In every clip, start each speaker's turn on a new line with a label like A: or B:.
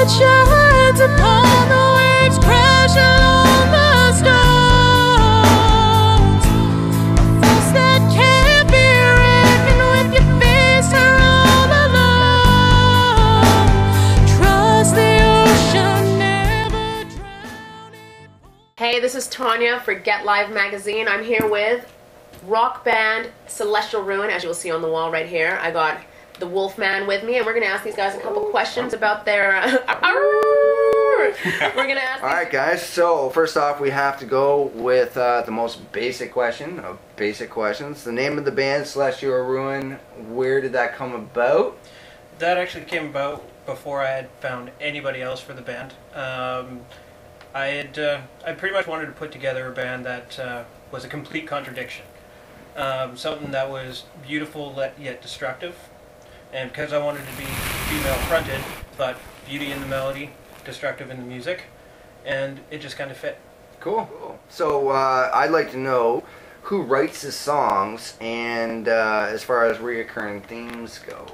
A: Shines upon the waves crashing on the stones. A force that can't be reckoned with. Your face are all alone. Trust the ocean, never drown it.
B: Hey, this is Tanya for Get Live Magazine. I'm here with rock band Celestial Ruin, as you will see on the wall right here. I got the Wolfman with me, and we're going to ask these guys a couple questions about their... we're going to ask...
C: Alright guys, so first off we have to go with the most basic question of basic questions. The name of the band, Celestial Ruin, where did that come about?
D: That actually came about before I had found anybody else for the band. I pretty much wanted to put together a band that was a complete contradiction. Something that was beautiful yet destructive. And because I wanted to be female fronted, but beauty in the melody, destructive in the music, and it just kind of fit.
C: Cool. So I'd like to know who writes the songs, and as far as reoccurring themes go,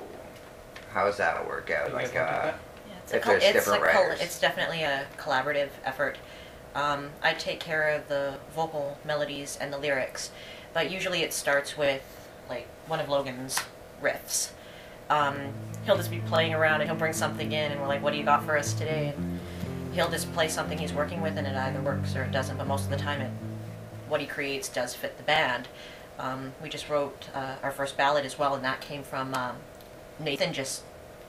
C: how does that work out? Like, if there's different writers.
E: It's definitely a collaborative effort. I take care of the vocal melodies and the lyrics, but usually it starts with like one of Logan's riffs. He'll just be playing around and he'll bring something in and we're like, what do you got for us today? And he'll just play something he's working with and it either works or it doesn't, but most of the time what he creates does fit the band. We just wrote our first ballad as well, and that came from Nathan just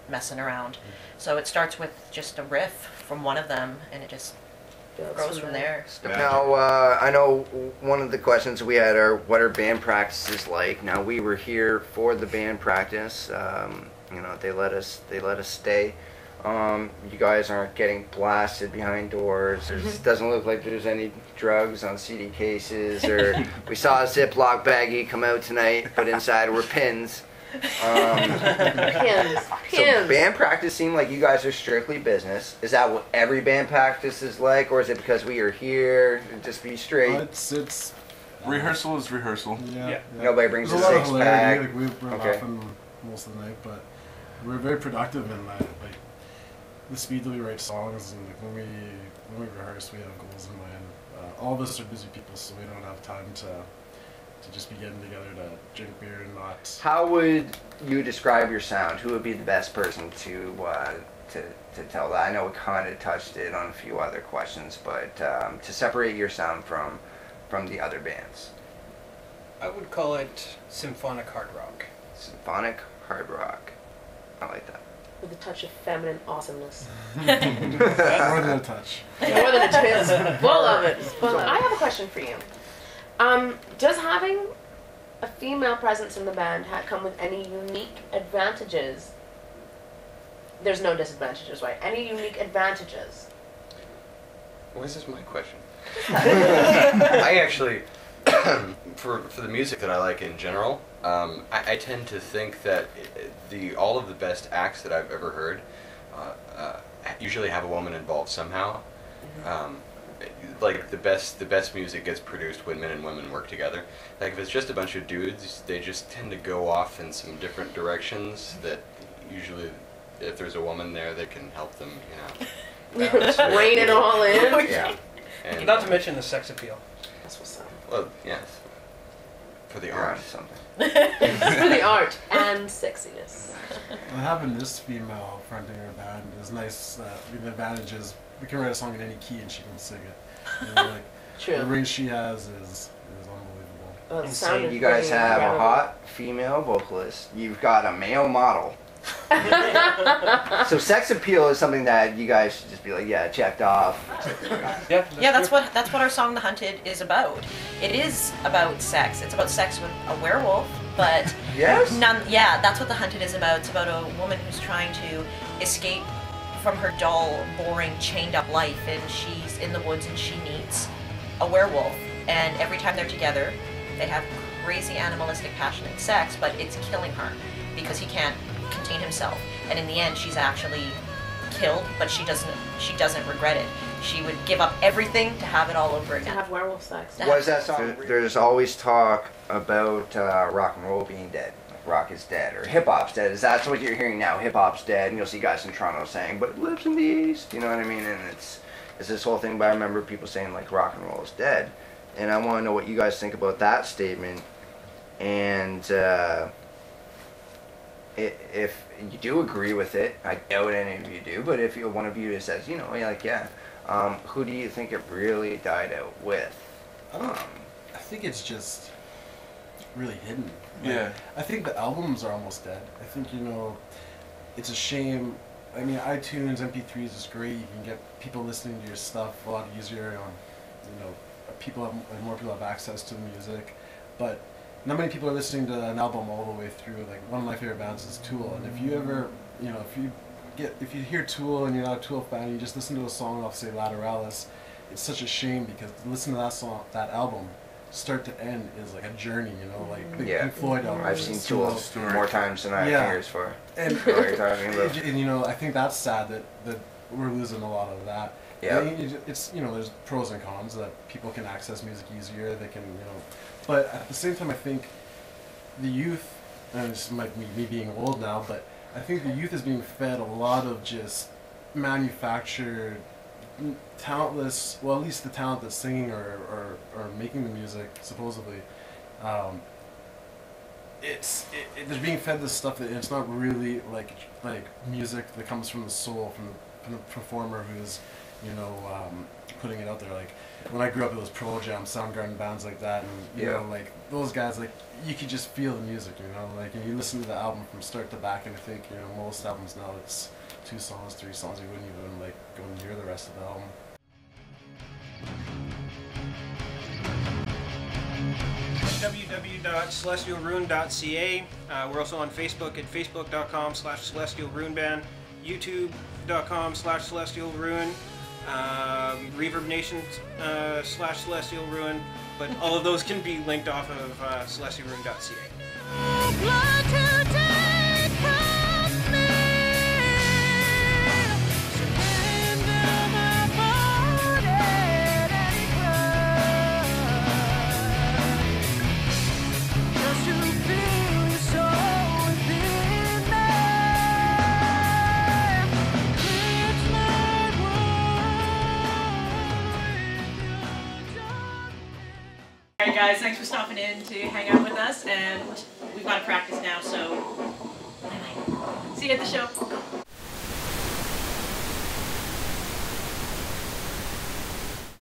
E: messing around. So it starts with just a riff from one of them and it just grows from there.
C: Now, I know one of the questions we had are, what are band practices like? Now, we were here for the band practice. You know, they let us stay. You guys aren't getting blasted behind doors. It doesn't look like there's any drugs on CD cases. Or we saw a Ziploc baggie come out tonight, but inside were pins.
B: Pins.
C: So band practice seemed like you guys are strictly business. Is that what every band practice is like, or is it because we are here? Just be straight.
F: It's rehearsal is rehearsal.
D: Yeah.
C: Nobody brings
F: There's
C: a
F: a lot of
C: six
F: hilarity.
C: pack.
F: Like we're
C: Okay.
F: laughing most of the night, but we're very productive in that. Like the speed that we write songs, and like when we rehearse, we have goals in mind. All of us are busy people, so we don't have time to just be getting together to drink beer and not.
C: How would you describe your sound? Who would be the best person to tell that? I know we kind of touched it on a few other questions, but to separate your sound from the other bands.
D: I would call it symphonic hard rock.
C: Symphonic hard rock. I like that.
B: With a touch of feminine awesomeness.
F: More than a touch.
B: More than a twist. Full of it. Full of it. I have a question for you. Does having a female presence in the band come with any unique advantages? There's no disadvantages, right? Any unique advantages?
G: Why is this my question? I actually, for the music that I like in general, I tend to think that all of the best acts that I've ever heard usually have a woman involved somehow. Like the best music gets produced when men and women work together. Like if it's just a bunch of dudes, they just tend to go off in some different directions that usually, if there's a woman there, they can help them, you know.
B: Rein it all in.
G: Yeah. And
D: Not to mention the sex appeal.
B: That's what's up.
G: well, yes. For the
C: You're
G: art.
C: onto something.
B: For the art and sexiness.
F: Having this female fronting our band is nice. The advantage is we can write a song in any key and she can sing it. You know, like,
B: True.
F: the range she has is unbelievable.
B: Oh, the sound is
C: You guys
B: pretty
C: have a
B: incredible.
C: hot female vocalist. You've got a male model. So sex appeal is something that you guys should just be like, yeah, checked off.
D: Yeah,
E: Yeah, that's what our song "The Hunted" is about. It is about sex. It's about sex with a werewolf, but
C: Yes?
E: yeah, that's what "The Hunted" is about. It's about a woman who's trying to escape from her dull, boring, chained-up life, and she's in the woods and she meets a werewolf. And every time they're together, they have crazy, animalistic, passionate sex, but it's killing her because he can't contain himself. And in the end, she's actually killed, but she doesn't regret it. She would give up everything to have it all over
B: To
E: again.
B: have werewolf sex.
C: What is that song? There's always talk about rock and roll being dead. Like rock is dead, or hip hop's dead. Is that what you're hearing now? Hip hop's dead, and you'll see guys in Toronto saying, "But it lives in the East." You know what I mean? And it's this whole thing. But I remember people saying like rock and roll is dead, and I want to know what you guys think about that statement. And if you do agree with it, I doubt any of you do. But if you're one of you that says, you know, like yeah. Who do you think it really died out with?
F: I think it's just really hidden.
H: Yeah.
F: I think the albums are almost dead. I think, you know, it's a shame. I mean, iTunes, MP3s is great. You can get people listening to your stuff a lot easier. You know, more people have access to the music. But not many people are listening to an album all the way through. Like, one of my favorite bands is Tool. And if you ever, you know, if you hear Tool and you're not a Tool fan, you just listen to a song off, say, Lateralis, it's such a shame because to listen to that song, that album, start to end, is like a journey, you know, like the Pink Floyd album.
C: I've seen Tool more times than I have fingers for.
F: And,
C: what you're talking about.
F: and you know, I think that's sad that we're losing a lot of that.
C: Yeah.
F: I mean, it's, you know, there's pros and cons that people can access music easier. They can, you know, but at the same time, I think the youth, and this might be me being old now, but I think the youth is being fed a lot of just manufactured, talentless, well, at least the talent that's singing or making the music, supposedly. They're being fed this stuff that it's not really like music that comes from the soul, from the performer who's, you know, putting it out there. Like, when I grew up, it was Pearl Jam, Soundgarden, bands like that, and you know, like those guys, like you could just feel the music, you know, like, and you listen to the album from start to back, and I think, you know, most albums now it's 2 songs, 3 songs, you wouldn't even like go near the rest of the album.
D: www.celestialruin.ca. We're also on Facebook at facebook.com/celestialruinband, youtube.com/celestialruin, Reverb Nation /celestialruin, but all of those can be linked off of celestialruin.ca.
A: Blood to take from me. Surrender my body and cry. Just to feel your soul within me. It's not
I: Alright guys, thanks for stopping in to hang out with us, and we've got to practice now, so see you at the show.